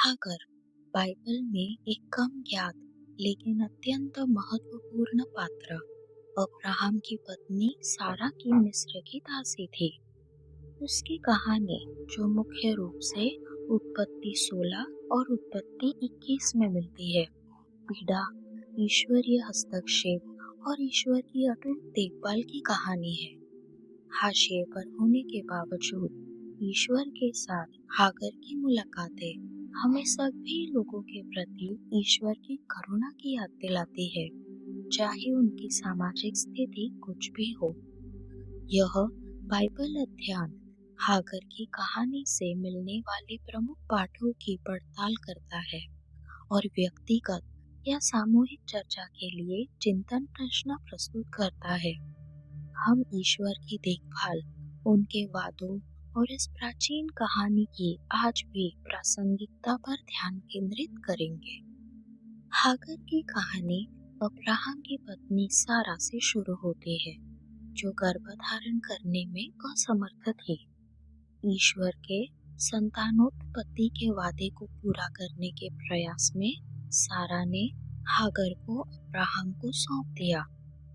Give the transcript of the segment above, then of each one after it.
हागर Bible में एक कम ज्ञात लेकिन अत्यंत महत्वपूर्ण पात्र अब्राहम की पत्नी सारा की मिस्र की दासी थी। उसकी कहानी जो मुख्य रूप से उत्पत्ति 16 और उत्पत्ति 21 में मिलती है, पीड़ा, ईश्वरीय हस्तक्षेप और ईश्वर की अटूट देखभाल की कहानी है। हाशिए पर होने के बावजूद ईश्वर के साथ हागर की मुलाकातें हमें सभी लोगों के प्रति ईश्वर की करुणा की याद दिलाती है, चाहे उनकी सामाजिक स्थिति कुछ भी हो। यह बाइबल अध्ययन हागर की कहानी से मिलने वाले प्रमुख पाठों की पड़ताल करता है और व्यक्तिगत या सामूहिक चर्चा के लिए चिंतन प्रश्न प्रस्तुत करता है। हम ईश्वर की देखभाल, उनके वादों और इस प्राचीन कहानी की आज भी प्रासंगिकता पर ध्यान केंद्रित करेंगे। हागर की कहानी अब्राहम की पत्नी सारा से शुरू होती है, जो गर्भधारण करने में असमर्थ थी। ईश्वर के संतानोत्पत्ति के वादे को पूरा करने के प्रयास में सारा ने हागर को अब्राहम को सौंप दिया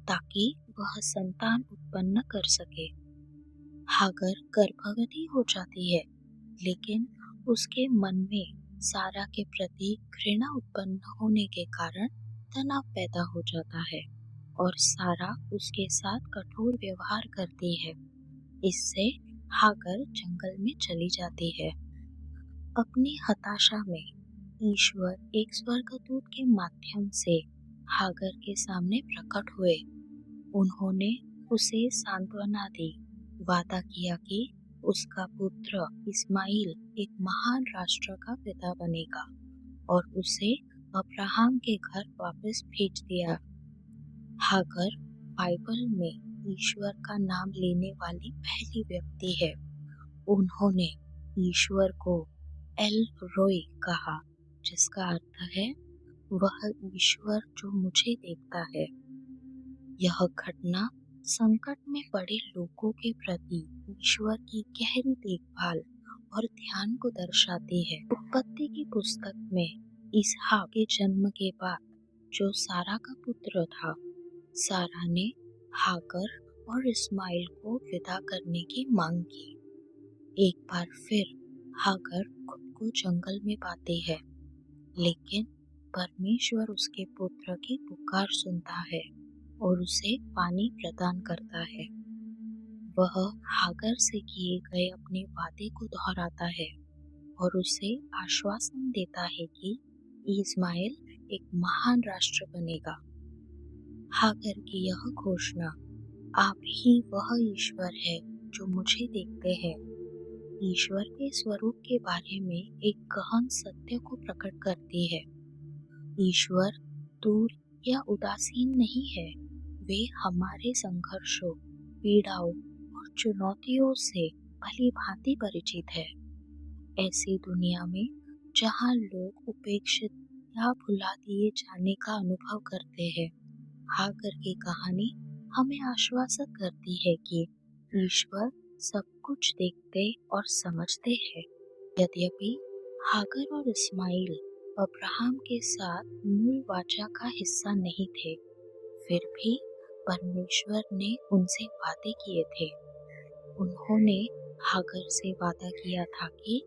ताकि वह संतान उत्पन्न कर सके। हागर गर्भवती हो जाती है, लेकिन उसके मन में सारा के प्रति घृणा उत्पन्न होने के कारण तनाव पैदा हो जाता है और सारा उसके साथ कठोर व्यवहार करती है। इससे हागर जंगल में चली जाती है। अपनी हताशा में ईश्वर एक स्वर्गदूत के माध्यम से हागर के सामने प्रकट हुए। उन्होंने उसे सांत्वना दी, वादा किया कि उसका पुत्र इस्माइल एक महान राष्ट्र का पिता बनेगा और उसे अब्राहम के घर वापस भेज दिया। हागर बाइबल में ईश्वर का नाम लेने वाली पहली व्यक्ति है। उन्होंने ईश्वर को एल रोय कहा, जिसका अर्थ है वह ईश्वर जो मुझे देखता है। यह घटना संकट में पड़े लोगों के प्रति ईश्वर की गहरी देखभाल और ध्यान को दर्शाती है। उत्पत्ति की पुस्तक में इसहाक के जन्म के बाद जो सारा का पुत्र था, सारा ने हागर और इस्माइल को विदा करने की मांग की। एक बार फिर हागर खुद को जंगल में पाती है, लेकिन परमेश्वर उसके पुत्र की पुकार सुनता है और उसे पानी प्रदान करता है। वह हागर से किए गए अपने वादे को दोहराता है और उसे आश्वासन देता है कि इस्माइल एक महान राष्ट्र बनेगा। हागर की यह घोषणा, आप ही वह ईश्वर है जो मुझे देखते हैं, ईश्वर के स्वरूप के बारे में एक गहन सत्य को प्रकट करती है। ईश्वर दूर या उदासीन नहीं है, वे हमारे संघर्षों, पीड़ाओं और चुनौतियों से भली भांति परिचित है। ऐसी दुनिया में जहां लोग उपेक्षित या भुला दिए जाने का अनुभव करते हैं, हागर की कहानी हमें आश्वासित करती है कि ईश्वर सब कुछ देखते और समझते हैं। यद्यपि हागर और इस्माइल अब्राहम के साथ मूल वाचा का हिस्सा नहीं थे, फिर भी परमेश्वर ने उनसे वादे किए थे। उन्होंने हागर से वादा किया था कि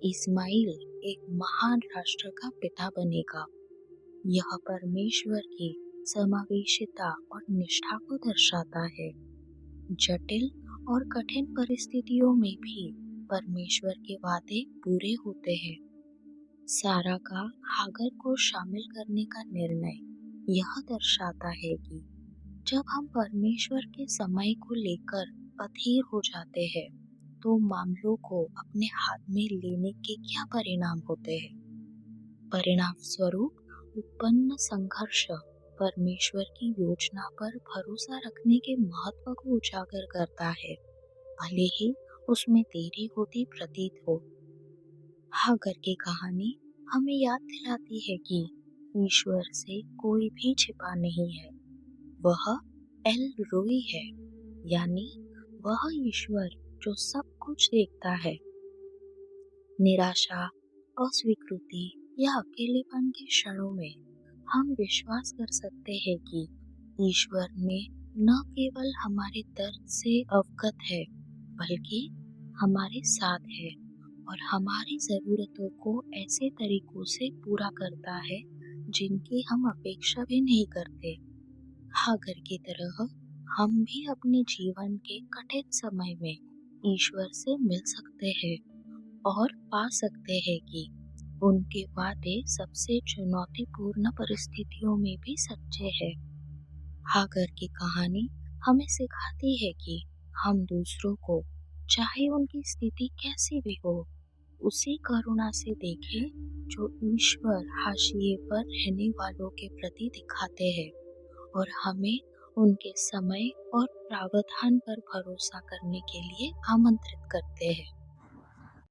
इस्माइल एक महान राष्ट्र का पिता बनेगा। यह परमेश्वर की समावेशिता और निष्ठा को दर्शाता है। जटिल और कठिन परिस्थितियों में भी परमेश्वर के वादे पूरे होते हैं। सारा का हागर को शामिल करने का निर्णय यह दर्शाता है कि जब हम परमेश्वर के समय को लेकर अधीर हो जाते हैं, तो मामलों को अपने हाथ में लेने के क्या परिणाम होते हैं। परिणाम स्वरूप उत्पन्न संघर्ष परमेश्वर की योजना पर भरोसा रखने के महत्व को उजागर करता है, भले ही उसमें देरी होती प्रतीत हो। हागर की कहानी हमें याद दिलाती है कि ईश्वर से कोई भी छिपा नहीं है। वह एल रोई है, यानी वह ईश्वर जो सब कुछ देखता है। निराशा, अस्वीकृति या अकेलेपन के क्षणों में हम विश्वास कर सकते हैं कि ईश्वर में न केवल हमारे दर्द से अवगत है, बल्कि हमारे साथ है और हमारी ज़रूरतों को ऐसे तरीकों से पूरा करता है जिनकी हम अपेक्षा भी नहीं करते। हागर की तरह हम भी अपने जीवन के कठिन समय में ईश्वर से मिल सकते हैं और पा सकते हैं कि उनके वादे सबसे चुनौतीपूर्ण परिस्थितियों में भी सच्चे हैं। हागर की कहानी हमें सिखाती है कि हम दूसरों को, चाहे उनकी स्थिति कैसी भी हो, उसी करुणा से देखें जो ईश्वर हाशिए पर रहने वालों के प्रति दिखाते हैं और हमें उनके समय और प्रावधान पर भरोसा करने के लिए आमंत्रित करते हैं।